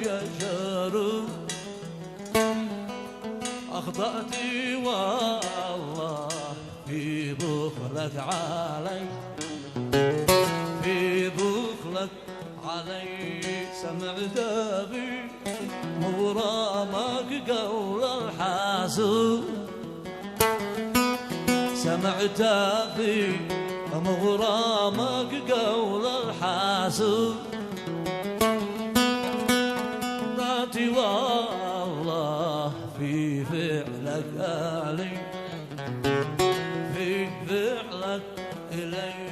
يا شارو أخطأت والله في بخلك علي، في بخلك علي. سمع دابي مغرامك قول الحاسوب، سمعت في مغرامك قول الحاسوب. ذاتي والله في فعلك علي، في فعلك إلي.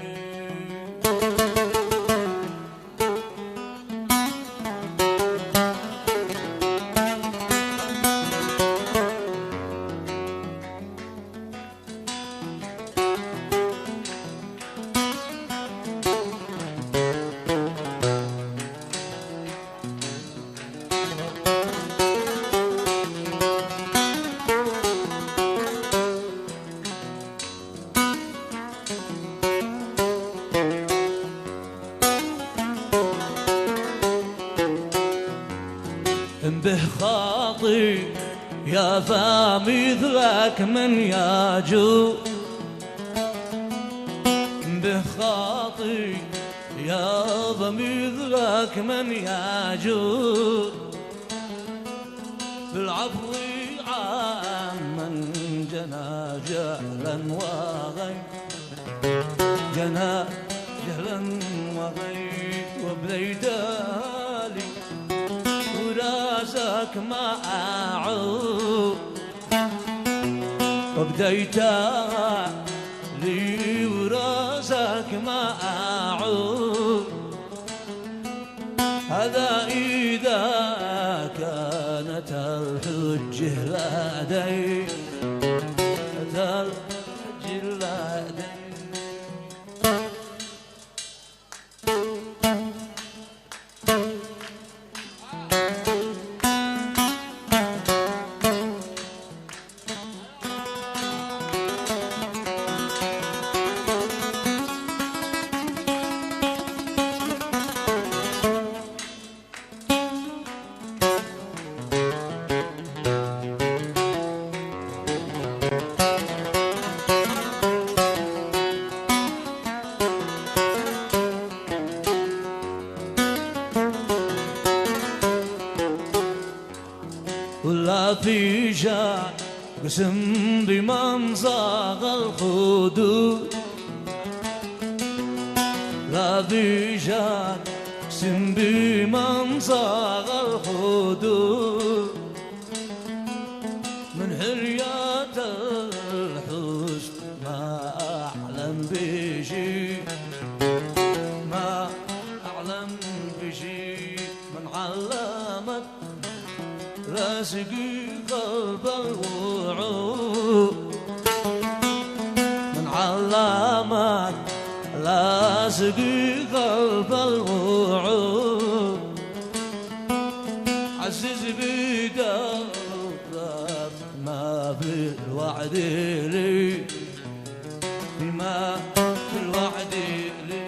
به خاطي يا فمثلك من يجو، به خاطي يا فمثلك من يجو. بالعفو عمن جنى جهلا وغي، جنى جهلا وغي. وبليدالي وراسك ما أعود، وبديت لي وراسك ما أعود. هذا إذا كانت الحجة لدي، هذا الحجة لدي. ولا في شان قسم بمن صاغ الخدود، لا في شان قسم بمن صاغ الخدود. من حريات الحسن ما أعلم بشي، ما أعلم بشي. من علمت راسقي قلب الوعود، من علامات لاسقي قلب الوعود. عزز بقلبك ما في الوعد لي، بما في الوعد لي.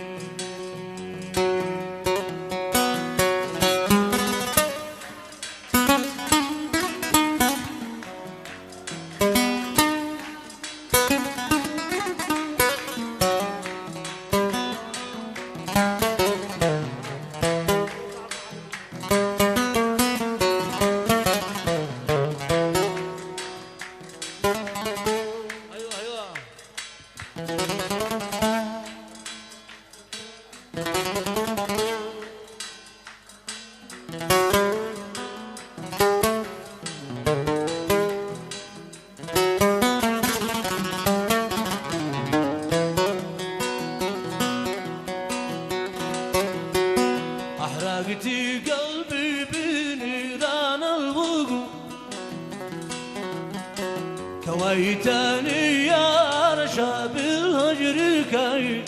أحرقتي قلبي بنيران الوقوع، كويتني يا رشا بالهجر كي.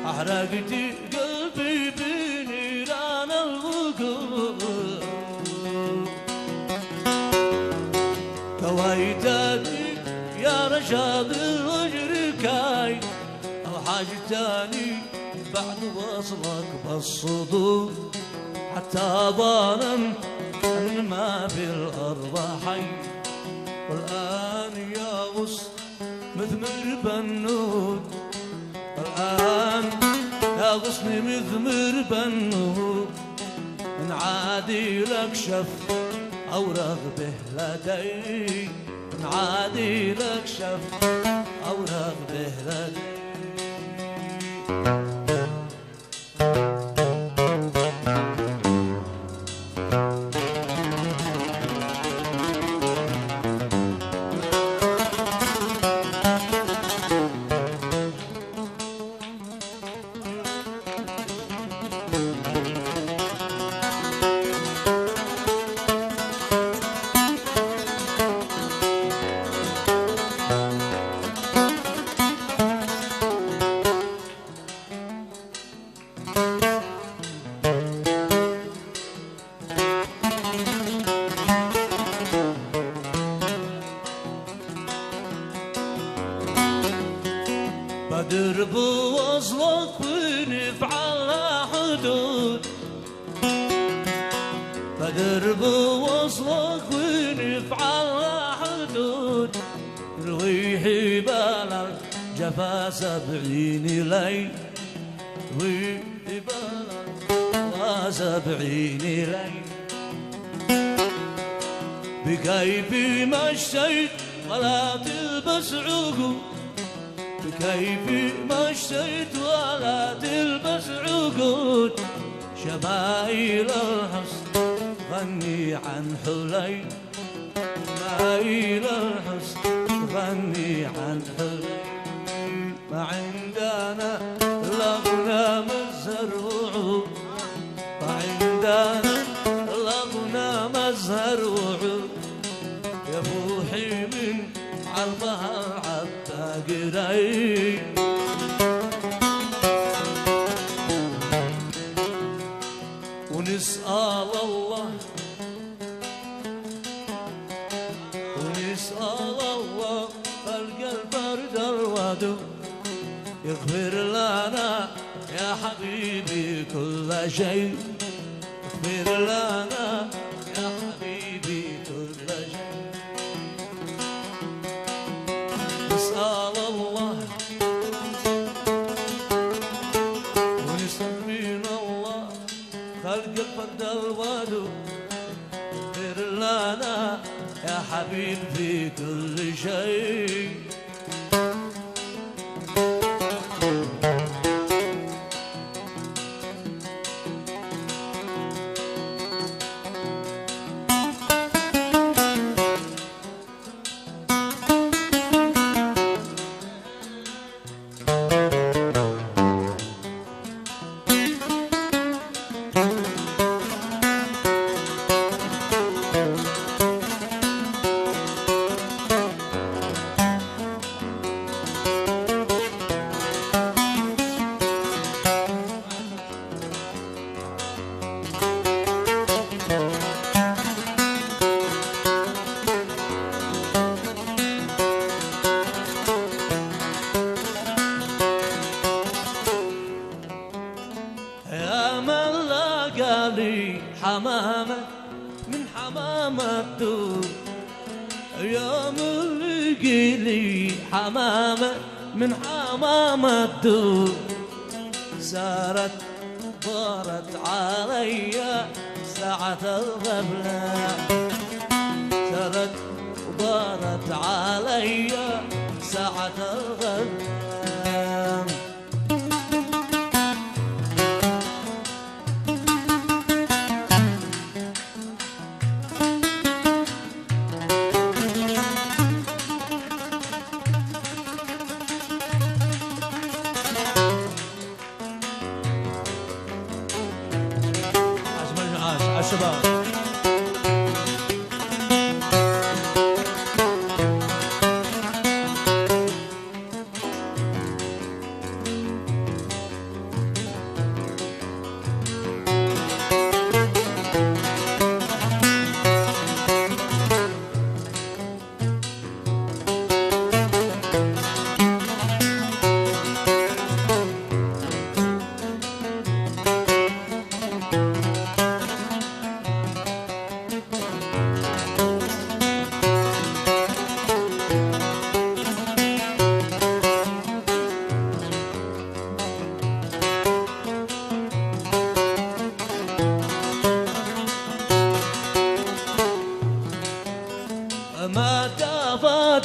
أحرقتي قلبي بنيران الوقوع، كويتني يا رشا بالهجر كي. أوحشتني بعد وصلك بالصدور، تظننت أن ما في الأرض حي، والآن يغص مثمر بنود، الآن يغصني مثمر بنود، إن عادي لك شف أو رغبه لدي، إن عادي لك شف أو رغبه لدي. بدر بوصلك ونفعل حدود، بدر بوصلك ونفعل حدود، رويحي بلا الجفا 70 ليل، رويحي بلا 70 ليل، بكيفي مشيت ولا تلبس عقود، بكيفي مشيت ولا تلبس عقود، شمايل الحسن غني عن حلي، شمايل الحسن غني عن حلي، ما عندنا إلا غنى مزهر وعود، ما عندنا إلا غنى مزهر وعود، يا بوحي من عالبهر عالتاقري، ونسأل الله ونسأل الله خلق البرد الودود، يغفر لنا يا حبيبي كل شيء، يغفر لنا يا حبيبي كل شيء، نسأل الله ونستغفر الله خلق الفرد الودود، يغفر لنا يا حبيب في كل شيء. حمامة من حمامة الدور، يا ملقي لي حمامة من حمامة الدور، سارت دارت علي ساعة الغفلة، سارت دارت علي ساعة الغفلة، الشباب.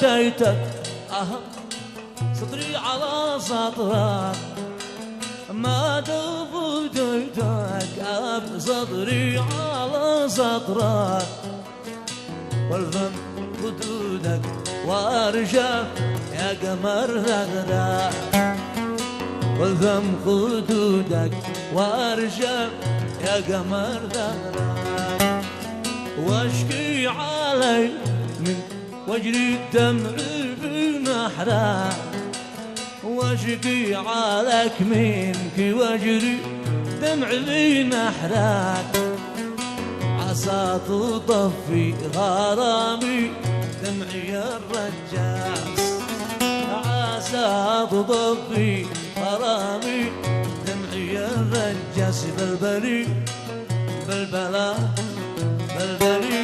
ناديتك صدري على سطرك ما دفديتك صدري على سطرك والفم خدودك وارجع يا قمر ذغرة والفم خدودك وارجع يا قمر ذغرة واشكي علي من واجري الدمع بنحرة واشكي عليك منك واجري دمع بنحرك عسى تطفي غرامي دمعي الرجاس عسى تطفي غرامي دمعي الرجاس بلبلي بلبلا بلبلي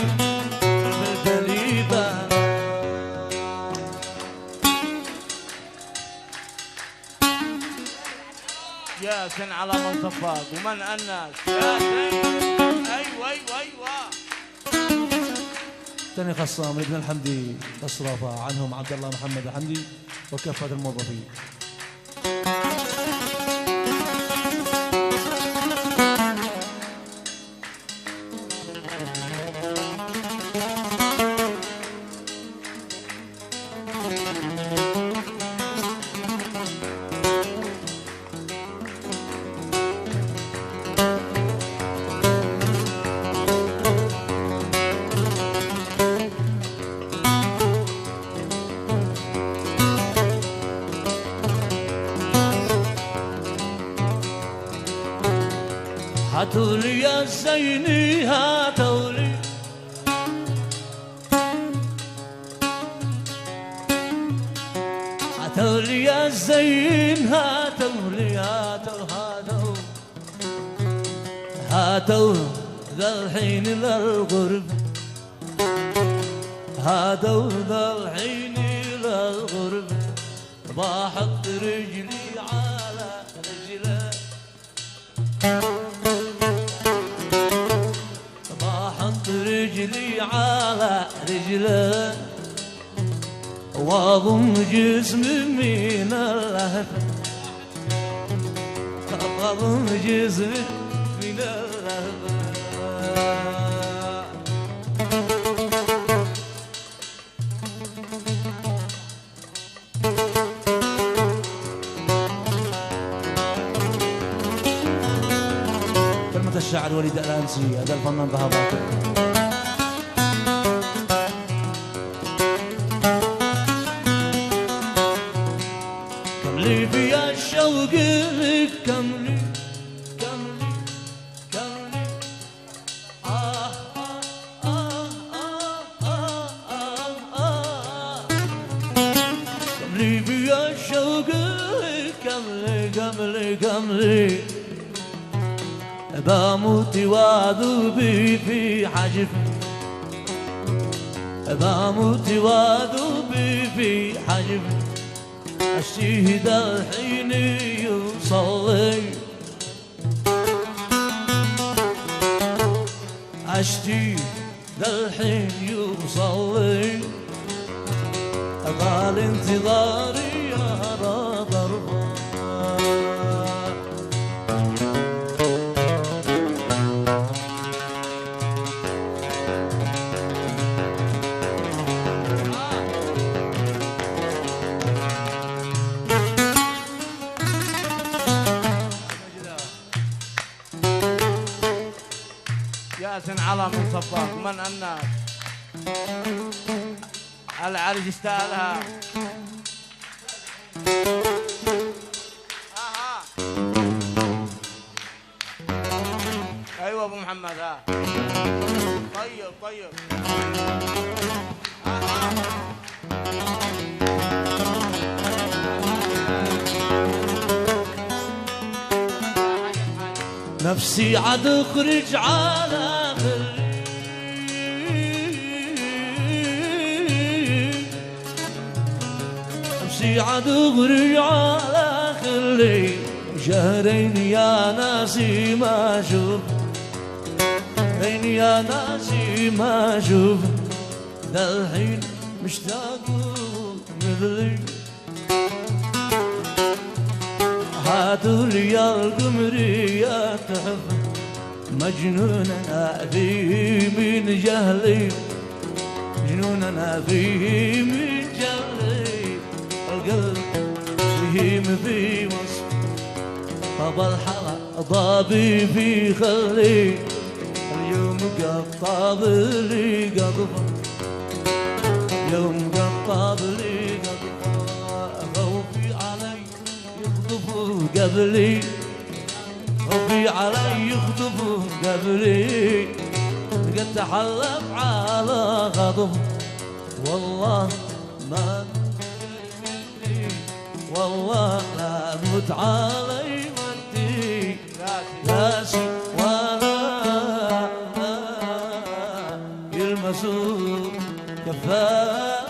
بلبلي بلبلي ياسن على من صفاك ومن الناس ياسن ايوه ايوه ايوه ثاني خصام ابن الحمدي تصرف عنهم عبد الله محمد الحمدي وكافة الموظفين. هاتولي يا زيني هاتولي هاتولي يا زين هاتولي هاتو هاتو هاتو ذا الحين للغرب هاتو ذا الحين للغرب بحط رجلي على رجله بحط رجلي على رجله واضم جسمي من اللهف واضم جسمي من اللهف الشاعر وليد الأنسي هذا الفنان ذهب كملي بيا الشوق كملي كملي كملي كملي بيا الشوق كملي كملي كملي بموت وذوبي في حجف بموت وذوبي في حجف أشتيه ذا الحين يصلي أشتيه ذا الحين يصلي طال انتظاري يا ضربه ياسن على من صفاك من الناس العرج يستاهلها ايوه ابو محمد ها طيب طيب نفسي عاد اخرج على نفسي عاد اخرج على خلي شهرين يا ناسي ما اشوف شهرين يا ناسي ما اشوف ذا الحين مشتاق مثلي هاتولي يا القمري يا تحفة مجنون انا فيه من جهلي جنون انا فيه من جهلي القلب فيه في وصف طب الحلا ضابي في خلي اليوم قطاب لي قطفه يوم قطاب لي قطفه خوفي علي يخطفوا قبلي خوفي علي يخطفوا قبلي قد تحلف على غضب والله ما والله لا موت علي ودي راسي ولا يلمسوا كفاي